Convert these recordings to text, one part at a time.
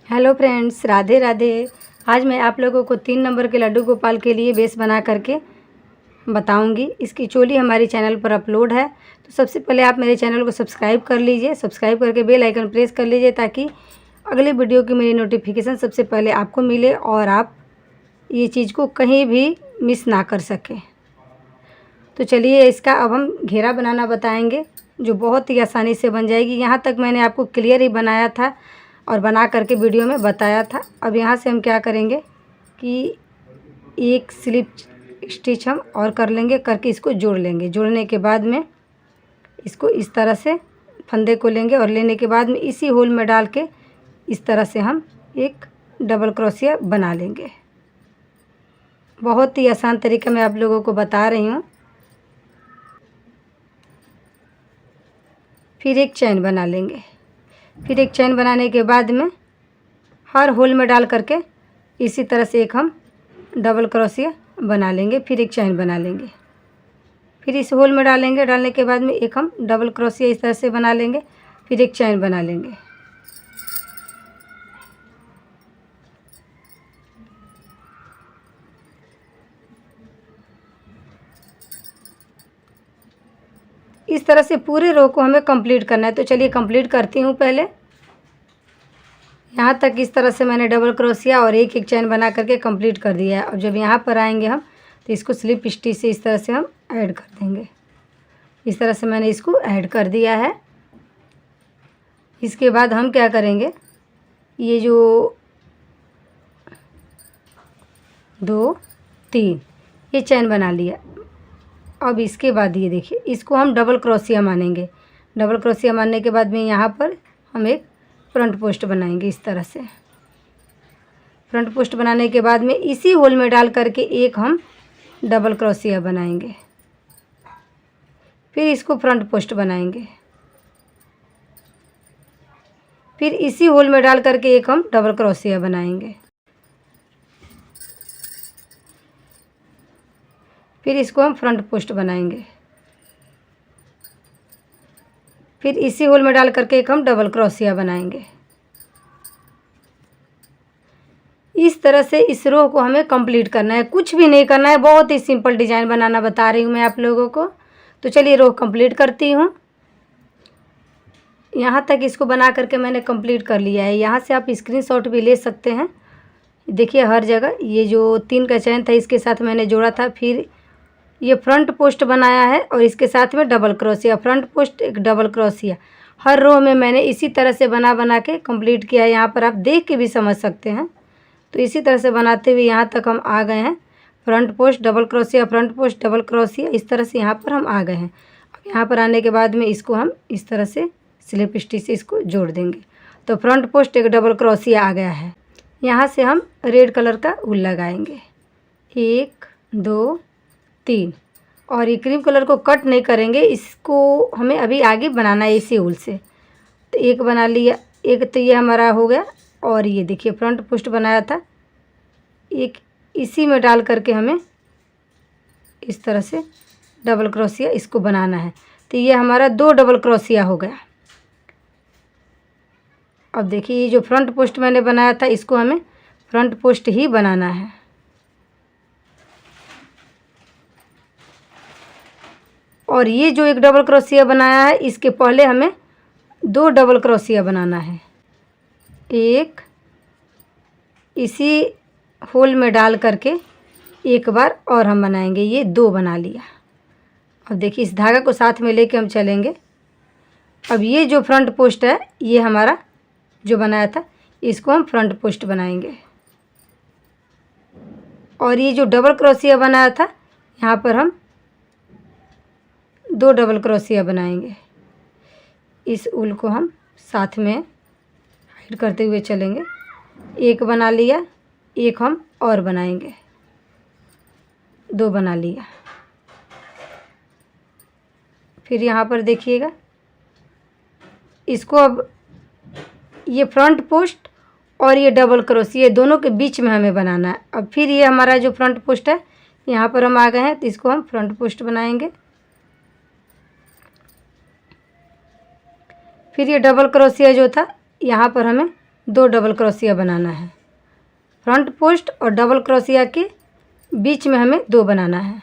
Hello friends, Radhe Radhe. आज मैं आप लोगों को 3 नंबर के लड्डू गोपाल के लिए बेस बना करके बताऊंगी। इसकी चोली हमारे चैनल पर अपलोड है। तो सबसे पहले आप मेरे चैनल को सब्सक्राइब कर लीजिए। सब्सक्राइब करके बेल आइकन प्रेस कर लीजिए ताकि अगले वीडियो की मेरी नोटिफिकेशन सबसे पहले आपको मिले और आप ये चीज़ को कहीं भी मिस ना कर सकें। तो चलिए इसका अब हम घेरा बनाना बताएंगे, जो बहुत ही आसानी से बन जाएगी। यहाँ तक मैंने आपको क्लियर ही बनाया था और बना करके वीडियो में बताया था। अब यहाँ से हम क्या करेंगे कि एक स्लिप स्टिच हम और कर लेंगे, करके इसको जोड़ लेंगे। जोड़ने के बाद में इसको इस तरह से फंदे को लेंगे और लेने के बाद में इसी होल में डाल के इस तरह से हम एक डबल क्रोशिया बना लेंगे। बहुत ही आसान तरीका मैं आप लोगों को बता रही हूँ। फिर एक चैन बना लेंगे। फिर एक चैन बनाने के बाद में हर होल में डाल करके इसी तरह से एक हम डबल क्रोशिया बना लेंगे। फिर एक चैन बना लेंगे, फिर इस होल में डालेंगे। डालने के बाद में एक हम डबल क्रोशिया इस तरह से बना लेंगे। फिर एक चैन बना लेंगे। इस तरह से पूरे रो को हमें कंप्लीट करना है। तो चलिए कंप्लीट करती हूँ। पहले यहाँ तक इस तरह से मैंने डबल क्रोशिया और एक एक चैन बना करके कंप्लीट कर दिया है। अब जब यहाँ पर आएंगे हम तो इसको स्लिप स्टिच से इस तरह से हम ऐड कर देंगे। इस तरह से मैंने इसको ऐड कर दिया है। इसके बाद हम क्या करेंगे, ये जो 2 3 ये चैन बना लिया। अब इसके बाद ये देखिए, इसको हम डबल क्रोशिया मानेंगे। डबल क्रोशिया मानने के बाद में यहाँ पर हम एक फ्रंट पोस्ट बनाएंगे। इस तरह से फ्रंट पोस्ट बनाने के बाद में इसी होल में डाल करके एक हम डबल क्रोशिया बनाएंगे। फिर इसको फ्रंट पोस्ट बनाएंगे। फिर इसी होल में डाल करके एक हम डबल क्रोशिया बनाएंगे। फिर इसको हम फ्रंट पोस्ट बनाएंगे। फिर इसी होल में डाल करके एक हम डबल क्रोशिया बनाएंगे। इस तरह से इस रो को हमें कंप्लीट करना है, कुछ भी नहीं करना है। बहुत ही सिंपल डिज़ाइन बनाना बता रही हूँ मैं आप लोगों को। तो चलिए रो कंप्लीट करती हूँ। यहाँ तक इसको बना करके मैंने कंप्लीट कर लिया है। यहाँ से आप स्क्रीनशॉट भी ले सकते हैं। देखिए हर जगह ये जो 3 का चैन था इसके साथ मैंने जोड़ा था। फिर ये फ्रंट पोस्ट बनाया है और इसके साथ में डबल क्रोशिया, फ्रंट पोस्ट एक डबल क्रोशिया। हर रो में मैंने इसी तरह से बना के कंप्लीट किया है। यहाँ पर आप देख के भी समझ सकते हैं। तो इसी तरह से बनाते हुए यहाँ तक हम आ गए हैं। Front post double crochet, front post double crochet, इस तरह से यहाँ पर हम आ गए हैं। अब यहाँ पर आने के बाद में इसको हम इस तरह से स्लिप स्टिच से इसको जोड़ देंगे। तो फ्रंट पोस्ट एक डबल क्रोशिया आ गया है। यहाँ से हम रेड कलर का ऊल लगाएंगे। 1 2 3 और ये क्रीम कलर को कट नहीं करेंगे, इसको हमें अभी आगे बनाना है इसी ऊल से। तो एक बना लिया, एक तो ये हमारा हो गया। और ये देखिए फ्रंट पोस्ट बनाया था, एक इसी में डाल करके हमें इस तरह से डबल क्रोशिया इसको बनाना है। तो ये हमारा 2 डबल क्रोशिया हो गया। अब देखिए ये जो फ्रंट पोस्ट मैंने बनाया था इसको हमें फ्रंट पोस्ट ही बनाना है। और ये जो एक डबल क्रोशिया बनाया है इसके पहले हमें 2 डबल क्रोशिया बनाना है। एक इसी होल में डाल करके एक बार और हम बनाएंगे। ये 2 बना लिया। अब देखिए इस धागा को साथ में लेके हम चलेंगे। अब ये जो फ्रंट पोस्ट है ये हमारा जो बनाया था इसको हम फ्रंट पोस्ट बनाएंगे। और ये जो डबल क्रोशिया बनाया था यहाँ पर हम 2 डबल क्रोशिया बनाएंगे। इस ऊल को हम साथ में हाइड करते हुए चलेंगे। एक बना लिया, एक हम और बनाएंगे। 2 बना लिया। फिर यहाँ पर देखिएगा इसको अब ये फ्रंट पोस्ट और ये डबल क्रोशिया दोनों के बीच में हमें बनाना है। अब फिर ये हमारा जो फ्रंट पोस्ट है यहाँ पर हम आ गए हैं तो इसको हम फ्रंट पोस्ट बनाएंगे। फिर ये डबल क्रोशिया जो था यहाँ पर हमें 2 डबल क्रोशिया बनाना है। फ्रंट पोस्ट और डबल क्रोशिया के बीच में हमें 2 बनाना है।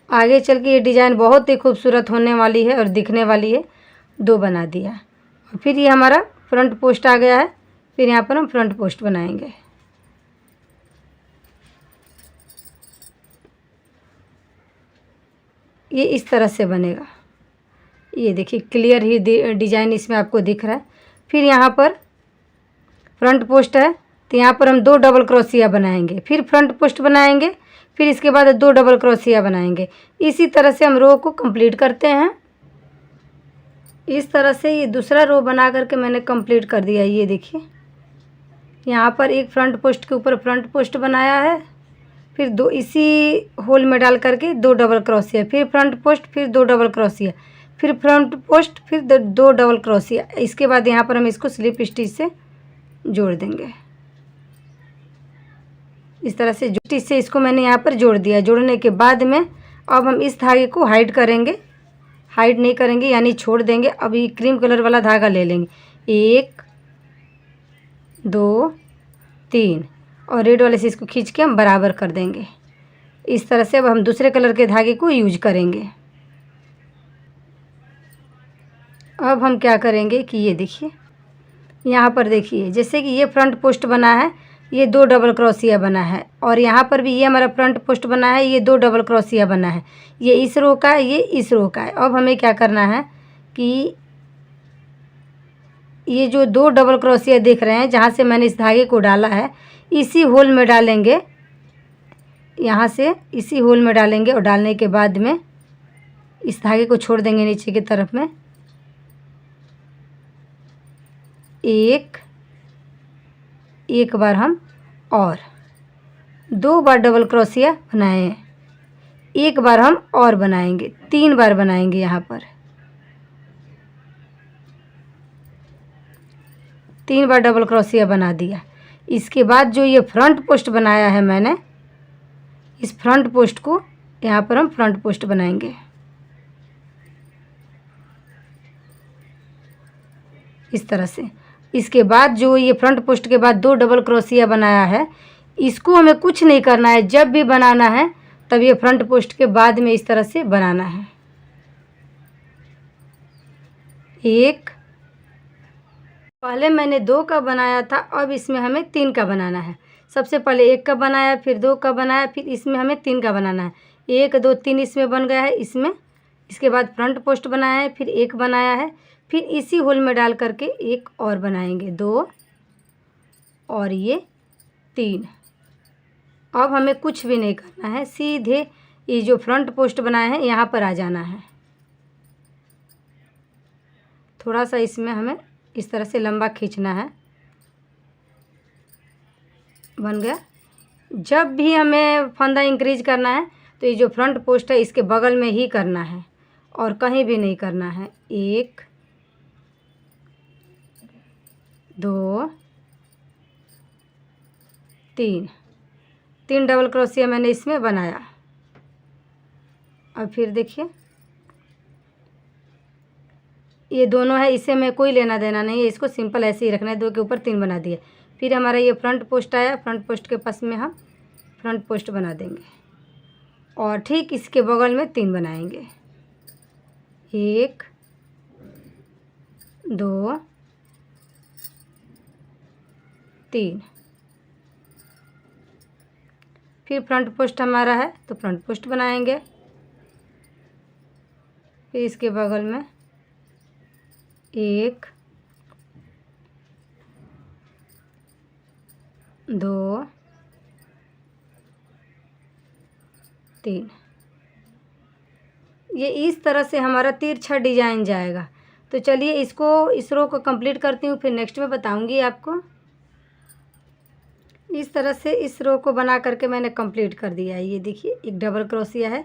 आगे चल के ये डिज़ाइन बहुत ही खूबसूरत होने वाली है और दिखने वाली है। 2 बना दिया और फिर ये हमारा फ्रंट पोस्ट आ गया है। फिर यहाँ पर हम फ्रंट पोस्ट बनाएंगे। ये इस तरह से बनेगा। ये देखिए क्लियर ही डिज़ाइन इसमें आपको दिख रहा है। फिर यहाँ पर फ्रंट पोस्ट है तो यहाँ पर हम 2 डबल क्रोशिया बनाएंगे, फिर फ्रंट पोस्ट बनाएंगे, फिर इसके बाद 2 डबल क्रोशिया बनाएंगे। इसी तरह से हम रो को कंप्लीट करते हैं। इस तरह से ये दूसरा रो बना करके मैंने कंप्लीट कर दिया। ये देखिए यहाँ पर एक फ्रंट पोस्ट के ऊपर फ्रंट पोस्ट बनाया है, फिर 2 इसी होल में डाल करके 2 डबल क्रोशिया, फिर फ्रंट पोस्ट, फिर 2 डबल क्रोशिया, फिर फ्रंट पोस्ट, फिर 2 डबल क्रोशिया। इसके बाद यहाँ पर हम इसको स्लिप स्टिच से जोड़ देंगे। इस तरह से स्टिच से इसको मैंने यहाँ पर जोड़ दिया। जोड़ने के बाद में अब हम इस धागे को हाइड करेंगे, हाइड नहीं करेंगे यानी छोड़ देंगे। अब ये क्रीम कलर वाला धागा ले लेंगे, 1 2 3 और रेड वाले से इसको खींच के हम बराबर कर देंगे। इस तरह से अब हम दूसरे कलर के धागे को यूज करेंगे। अब हम क्या करेंगे कि ये देखिए यहाँ पर देखिए जैसे कि ये फ्रंट पोस्ट बना है, ये 2 डबल क्रोशिया बना है, और यहाँ पर भी ये हमारा फ्रंट पोस्ट बना है, ये 2 डबल क्रोशिया बना है। ये इस रो का है, ये इस रो का है। अब हमें क्या करना है कि ये जो 2 डबल क्रोशिया देख रहे हैं जहाँ से मैंने इस धागे को डाला है, इसी होल में डालेंगे। यहाँ से इसी होल में डालेंगे और डालने के बाद में इस धागे को छोड़ देंगे नीचे की तरफ में। एक बार हम और 2 बार डबल क्रोशिया बनाए हैं, एक बार हम और बनाएंगे, 3 बार बनाएंगे। यहाँ पर 3 बार डबल क्रोशिया बना दिया। इसके बाद जो ये फ्रंट पोस्ट बनाया है मैंने, इस फ्रंट पोस्ट को यहाँ पर हम फ्रंट पोस्ट बनाएंगे। इस तरह से इसके बाद जो ये फ्रंट पोस्ट के बाद 2 डबल क्रोशिया बनाया है, इसको हमें कुछ नहीं करना है। जब भी बनाना है तब ये फ्रंट पोस्ट के बाद में इस तरह से बनाना है। एक पहले मैंने 2 का बनाया था, अब इसमें हमें 3 का बनाना है। सबसे पहले 1 का बनाया, फिर 2 का बनाया, फिर इसमें हमें 3 का बनाना है। 1 2 3 इसमें बन गया है इसमें। इसके बाद फ्रंट पोस्ट बनाया है, फिर 1 बनाया है, फिर इसी होल में डाल करके 1 और बनाएंगे, 2 और ये 3। अब हमें कुछ भी नहीं करना है, सीधे ये जो फ्रंट पोस्ट बनाए हैं यहाँ पर आ जाना है। थोड़ा सा इसमें हमें इस तरह से लंबा खींचना है। बन गया। जब भी हमें फंदा इंक्रीज करना है तो ये जो फ्रंट पोस्ट है इसके बगल में ही करना है और कहीं भी नहीं करना है। 1 2 3 डबल क्रोशिया मैंने इसमें बनाया। अब फिर देखिए ये दोनों है, इससे में कोई लेना देना नहीं है, इसको सिंपल ऐसे ही रखना है। 2 के ऊपर 3 बना दिए। फिर हमारा ये फ्रंट पोस्ट आया, फ्रंट पोस्ट के पास में हम फ्रंट पोस्ट बना देंगे और ठीक इसके बगल में 3 बनाएंगे। 1 2 3। फिर फ्रंट पोस्ट हमारा है तो फ्रंट पोस्ट बनाएंगे। फिर इसके बगल में 1 2 3। ये इस तरह से हमारा तिरछा डिजाइन जाएगा। तो चलिए इसको इस रो को कंप्लीट करती हूँ, फिर नेक्स्ट में बताऊँगी आपको। इस तरह से इस रो को बना करके मैंने कंप्लीट कर दिया है। ये देखिए एक डबल क्रोशिया है,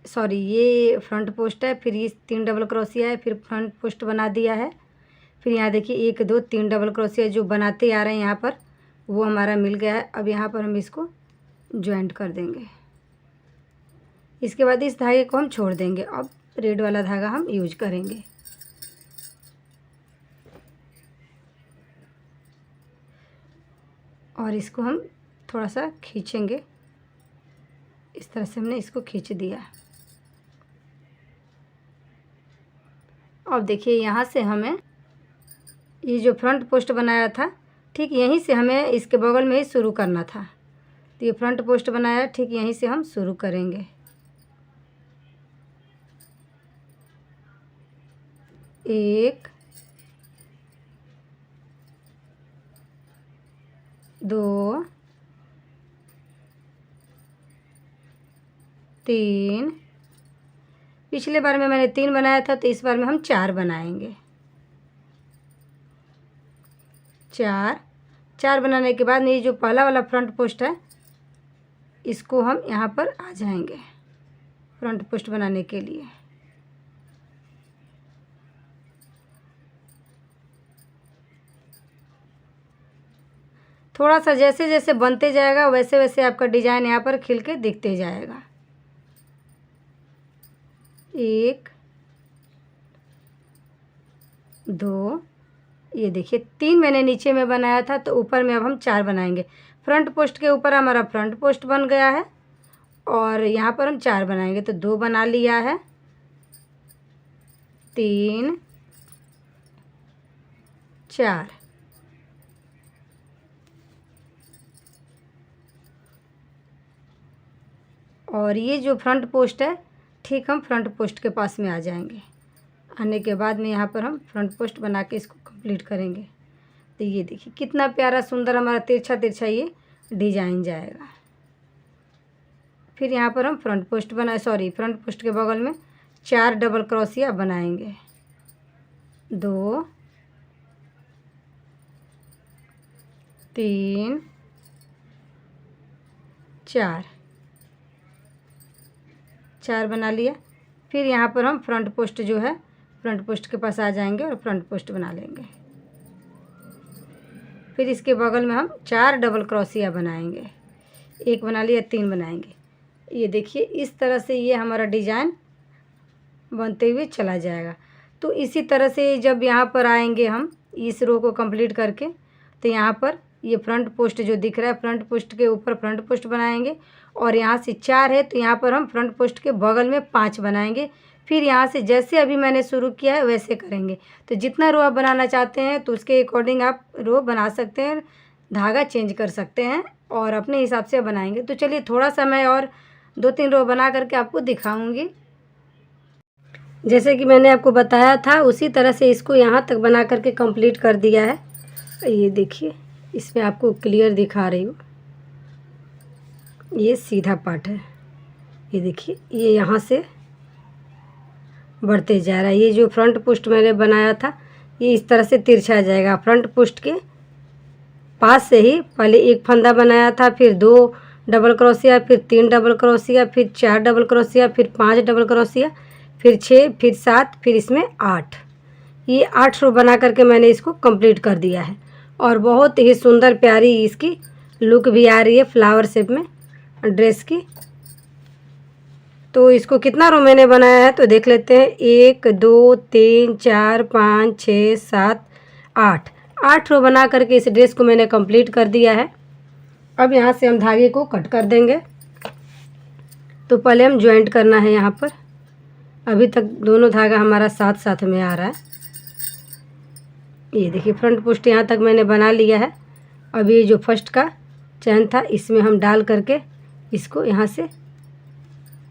सॉरी ये फ्रंट पोस्ट है, फिर ये 3 डबल क्रोशिया है, फिर फ्रंट पोस्ट बना दिया है। फिर यहाँ देखिए 1 2 3 डबल क्रोशिया जो बनाते आ रहे हैं यहाँ पर, वो हमारा मिल गया है। अब यहाँ पर हम इसको ज्वाइंट कर देंगे। इसके बाद इस धागे को हम छोड़ देंगे। अब रेड वाला धागा हम यूज करेंगे। और इसको हम थोड़ा सा खींचेंगे। इस तरह से हमने इसको खींच दिया। अब देखिए यहाँ से हमें ये जो फ्रंट पोस्ट बनाया था ठीक यहीं से हमें इसके बगल में ही शुरू करना था। तो ये फ्रंट पोस्ट बनाया ठीक यहीं से हम शुरू करेंगे। एक, दो, तीन। पिछले बार में मैंने 3 बनाया था तो इस बार में हम 4 बनाएंगे। 4 बनाने के बाद में ये जो पहला वाला फ्रंट पोस्ट है इसको हम यहाँ पर आ जाएंगे फ्रंट पोस्ट बनाने के लिए। थोड़ा सा जैसे जैसे बनते जाएगा वैसे वैसे आपका डिज़ाइन यहाँ पर खिल के दिखते जाएगा। 1, 2, ये देखिए 3 मैंने नीचे में बनाया था तो ऊपर में अब हम 4 बनाएंगे। फ्रंट पोस्ट के ऊपर हमारा फ्रंट पोस्ट बन गया है और यहाँ पर हम 4 बनाएंगे तो 2 बना लिया है। 3, 4। और ये जो फ्रंट पोस्ट है ठीक हम फ्रंट पोस्ट के पास में आ जाएंगे। आने के बाद में यहाँ पर हम फ्रंट पोस्ट बना के इसको कंप्लीट करेंगे। तो ये देखिए कितना प्यारा सुंदर हमारा तिरछा तिरछा ये डिजाइन जाएगा। फिर यहाँ पर हम फ्रंट पोस्ट फ्रंट पोस्ट के बगल में 4 डबल क्रोशिया बनाएंगे। 2, 3, 4 बना लिया। फिर यहाँ पर हम फ्रंट पोस्ट जो है फ्रंट पोस्ट के पास आ जाएंगे और फ्रंट पोस्ट बना लेंगे। फिर इसके बगल में हम 4 डबल क्रोशिया बनाएंगे। 1 बना लिया, 3 बनाएंगे। ये देखिए इस तरह से ये हमारा डिज़ाइन बनते हुए चला जाएगा। तो इसी तरह से जब यहाँ पर आएंगे हम इस रो को कंप्लीट करके तो यहाँ पर ये फ्रंट पोस्ट जो दिख रहा है फ्रंट पोस्ट के ऊपर फ्रंट पोस्ट बनाएंगे और यहाँ से 4 है तो यहाँ पर हम फ्रंट पोस्ट के बगल में 5 बनाएंगे। फिर यहाँ से जैसे अभी मैंने शुरू किया है वैसे करेंगे। तो जितना रो आप बनाना चाहते हैं तो उसके अकॉर्डिंग आप रो बना सकते हैं, धागा चेंज कर सकते हैं और अपने हिसाब से बनाएंगे। तो चलिए थोड़ा सा मैं और 2-3 रो बना करके आपको दिखाऊंगी। जैसे कि मैंने आपको बताया था उसी तरह से इसको यहाँ तक बना करके कंप्लीट कर दिया है। ये देखिए इसमें आपको क्लियर दिखा रही हूँ। ये सीधा पार्ट है। ये देखिए ये यहाँ से बढ़ते जा रहा है। ये जो फ्रंट पोस्ट मैंने बनाया था ये इस तरह से तिरछा जाएगा। फ्रंट पोस्ट के पास से ही पहले 1 फंदा बनाया था, फिर 2 डबल क्रोशिया, फिर 3 डबल क्रोशिया, फिर 4 डबल क्रोशिया, फिर 5 डबल क्रोशिया, फिर 6, फिर 7, फिर इसमें 8। ये 8 रो बना करके मैंने इसको कंप्लीट कर दिया है और बहुत ही सुंदर प्यारी इसकी लुक भी आ रही है फ्लावर शेप में ड्रेस की। तो इसको कितना रो मैंने बनाया है तो देख लेते हैं। 1, 2, 3, 4, 5, 6, 7, 8 रो बना करके इस ड्रेस को मैंने कंप्लीट कर दिया है। अब यहाँ से हम धागे को कट कर देंगे। तो पहले हम ज्वाइंट करना है यहाँ पर। अभी तक दोनों धागा हमारा साथ साथ में आ रहा है। ये देखिए फ्रंट पोस्ट यहाँ तक मैंने बना लिया है। अब ये जो फर्स्ट का चैन था इसमें हम डाल करके इसको यहाँ से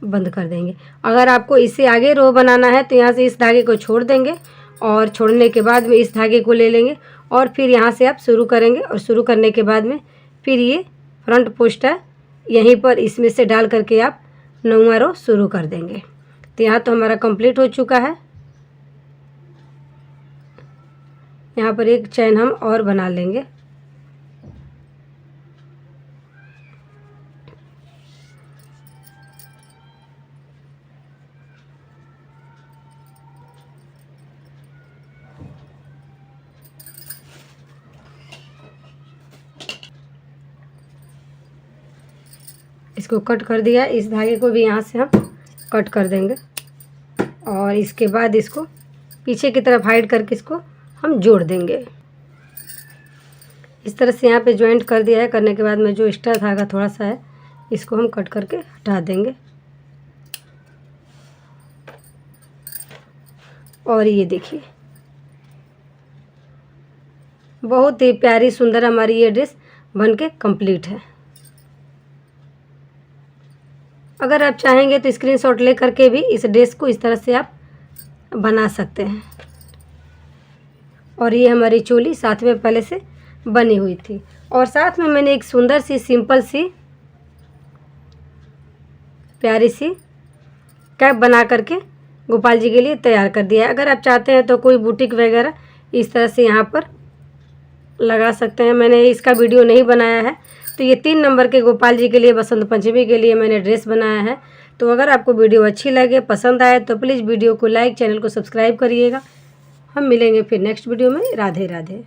बंद कर देंगे। अगर आपको इससे आगे रो बनाना है तो यहाँ से इस धागे को छोड़ देंगे और छोड़ने के बाद में इस धागे को ले लेंगे और फिर यहाँ से आप शुरू करेंगे और शुरू करने के बाद में फिर ये फ्रंट पोस्ट है यहीं पर इसमें से डाल करके आप 9वां रो शुरू कर देंगे। तो यहाँ तो हमारा कंप्लीट हो चुका है। यहाँ पर एक चैन हम और बना लेंगे। इसको कट कर दिया। इस धागे को भी यहाँ से हम कट कर देंगे और इसके बाद इसको पीछे की तरफ हाइड करके इसको हम जोड़ देंगे। इस तरह से यहाँ पे जॉइंट कर दिया है। करने के बाद में जो एक्स्ट्रा धागा थोड़ा सा है इसको हम कट करके हटा देंगे। और ये देखिए बहुत ही प्यारी सुंदर हमारी ये ड्रेस बनके कंप्लीट है। अगर आप चाहेंगे तो स्क्रीनशॉट ले करके भी इस ड्रेस को इस तरह से आप बना सकते हैं। और ये हमारी चोली साथ में पहले से बनी हुई थी और साथ में मैंने एक सुंदर सी सिंपल सी प्यारी सी कैप बना करके गोपाल जी के लिए तैयार कर दिया है। अगर आप चाहते हैं तो कोई बुटीक वगैरह इस तरह से यहाँ पर लगा सकते हैं। मैंने इसका वीडियो नहीं बनाया है। तो ये 3 नंबर के गोपाल जी के लिए बसंत पंचमी के लिए मैंने ड्रेस बनाया है। तो अगर आपको वीडियो अच्छी लगे, पसंद आए तो प्लीज़ वीडियो को लाइक, चैनल को सब्सक्राइब करिएगा। हम मिलेंगे फिर नेक्स्ट वीडियो में। राधे राधे।